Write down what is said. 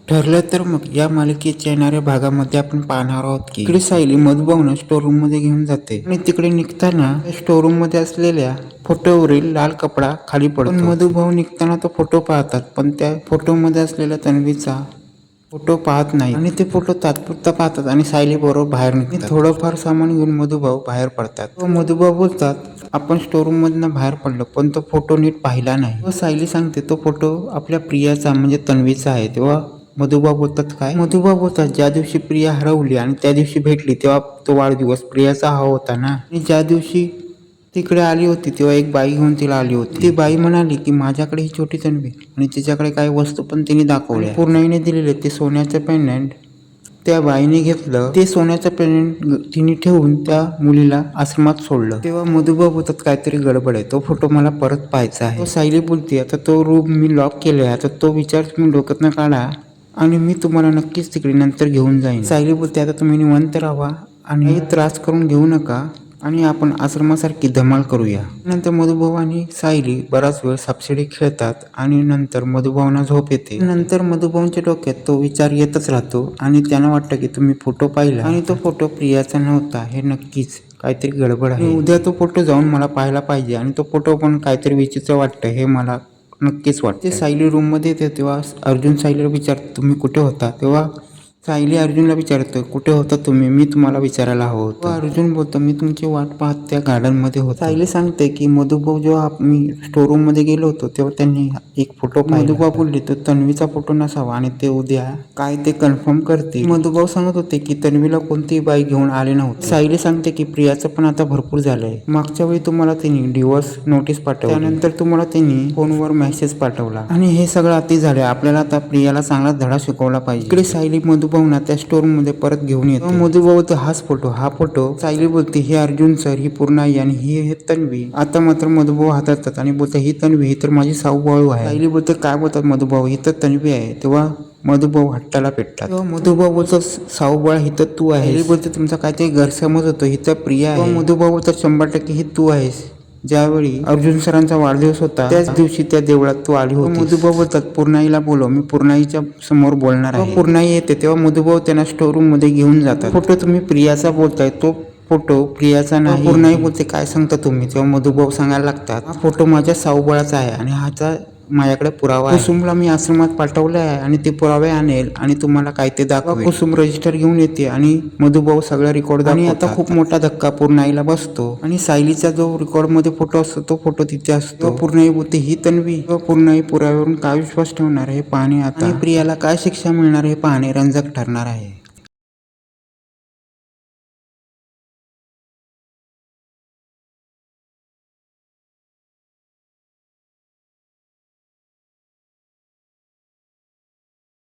ठरलं तर मग या मालिकेच्या येणाऱ्या भागामध्ये आपण पाहणार आहोत की इकडे सायली मधुभाऊना स्टोर रूम मध्ये घेऊन जाते आणि तिकडे निघताना स्टोर रूम मध्ये असलेल्या फोटोवरील लाल कपडा खाली पडतो. पण मधुभाऊ निघताना तो फोटो पाहतात, पण त्या फोटो मध्ये असलेल्या तन्वीचा फोटो पाहत नाही आणि ते फोटो तात्पुरता पाहतात आणि सायली बरोबर बाहेर निघतात. थोडंफार सामान घेऊन मधुभाऊ बाहेर पडतात. मधुभाऊ बोलतात, आपण स्टोर रूम मधनं बाहेर पडलो पण तो फोटो नीट पाहिला नाही. सायली सांगते तो फोटो आपल्या प्रियाचा म्हणजे तन्वीचा आहे. तेव्हा मधुभाऊ बोलतात, काय? मधुभाऊ बोलतात, ज्या दिवशी प्रिया हरवली आणि त्या दिवशी भेटली तेव्हा तो वाढदिवस प्रियाचा हा होता ना. आणि ज्या दिवशी तिकडे आली होती तेव्हा एक बाई घेऊन तिला आली होती. ती बाई म्हणाली की माझ्याकडे ही छोटी तन्वी आणि तिच्याकडे काही वस्तू पण तिने दाखवल्या. पूर्णाईने दिलेले ते सोन्याचं पेंडंट त्या बाईने घेतलं. ते सोन्याचं पेंडंट तिने ठेवून त्या मुलीला आश्रमात सोडलं. तेव्हा मधुभाऊ बोलतात, काहीतरी गडबड आहे, तो फोटो मला परत पाहायचा आहे. सायली बोलते, आता तो रूम मी लॉक केलाय, आता तो विचार तुम्ही डोक्यातनं काढा आणि मी तुम्हाला नक्कीच तिकडे नंतर घेऊन जाईन. सायली बोलते, आता तुम्ही निवांत राहा आणि त्रास करून घेऊ नका आणि आपण आश्रमासारखी धमाल करूया. नंतर मधुभाऊ आणि सायली बराच वेळ सापशिडी खेळतात आणि नंतर मधुभाऊंना झोप येते. नंतर मधुभाऊंच्या डोक्यात तो विचार येतच राहतो आणि त्यांना वाटतं की तुम्ही फोटो पाहिला आणि तो फोटो प्रियाचा नव्हता, हे नक्कीच काहीतरी गडबड आहे. उद्या तो फोटो जाऊन मला पाहायला पाहिजे आणि तो फोटो पण काहीतरी विचित्र वाटतं, हे मला नक्कीच वाटते. सायली रूम मध्ये येते तेव्हा अर्जुन सायलीला विचारतो, तुम्ही कुठे होता? तेव्हा सायली अर्जुनला विचारतो, कुठे होता तुम्ही? मी तुम्हाला विचारायला हवं होतं. अर्जुन बोलतो, मी तुमची वाट पाहत त्या गार्डन मध्ये होतो. सायली सांगते की मधुभाऊ जेव्हा मी स्टोर रूम मध्ये गेलो होतो तेव्हा त्यांनी एक फोटो पाहिला. मधुभाऊ बोलले, तो तन्वीचा फोटो नसावा आणि ते उद्या काय ते कन्फर्म करते. मधुभाऊ सांगत होते की तन्वीला कोणतीही बाई घेऊन आले नव्हते. सायली सांगते की प्रियाचं पण आता भरपूर झालंय. मागच्या वेळी तुम्हाला त्यांनी डिवोर्स नोटीस पाठवली, त्यानंतर तुम्हाला त्यांनी फोनवर मेसेज पाठवला आणि हे सगळं अति झाले. आपल्याला आता प्रियाला चांगला धडा शिकवला पाहिजे. इकडे सायली मधुभाऊना त्या स्टोर रूम मध्ये परत घेऊन येते. मधुभाऊ बोलतो, हा फोटो. सायली बोलते, हे अर्जुन सर, ही पूर्णाई आणि ही हे तन्वी. आता मात्र मधुभाऊ हाताळतात आणि बोलते, ही तन्वी ही तर माझी साऊबाळू आहे. सायली बोलते, काय बोलतात मधुभाऊ, ही तर तन्वी आहे. तेव्हा मधुभाऊ हट्टाला पेटतात. तेव्हा मधुभाऊ बोलतो, साऊबाळ ही तर तू आहे. बोलते, तुमचा काहीतरी गैरसमज होतो, ही तर प्रिया आहे. मधुभाऊ बोलतात, 100% ही तू आहेस. ज्यावेळी अर्जुन सरांचा वाढदिवस होता त्याच दिवशी त्या देवळात तू आली होती. मधुभाऊ बोलतात, पूर्णाईला बोलव, मी पूर्णाईच्या समोर बोलणार आहे. पूर्णाई येते तेव्हा मधुभाऊ त्यांना स्टोर रूम मध्ये घेऊन जातात. फोटो तुम्ही प्रियाचा बोलताय, तो फोटो प्रियाचा नाही. पूर्णाई बोलते, काय सांगता तुम्ही? तेव्हा मधुभाऊ सांगायला लागतात, हा फोटो माझ्या साऊबाळाचा आहे आणि ह्याचा माझ्याकडे पुरावा आहे. कुसुमला मी आश्रमात पाठवले आहे आणि ते पुरावे आणेल आणि तुम्हाला काय ते दाखवेल. कुसुम रजिस्टर घेऊन येते आणि मधुभाऊ सगळं रेकॉर्ड दाखवतात. आणि आता खूप मोठा धक्का पूर्णाईला बसतो आणि सायलीचा जो रेकॉर्ड मध्ये फोटो असतो तो फोटो तिथे असतो. पूर्णाई बोलते, ही तन्वी. पूर्णाई पुराव्यावरून काय विश्वास ठेवणार हे पाहणे आता, आणि प्रियाला काय शिक्षा मिळणार हे पाहणे रंजक ठरणार आहे.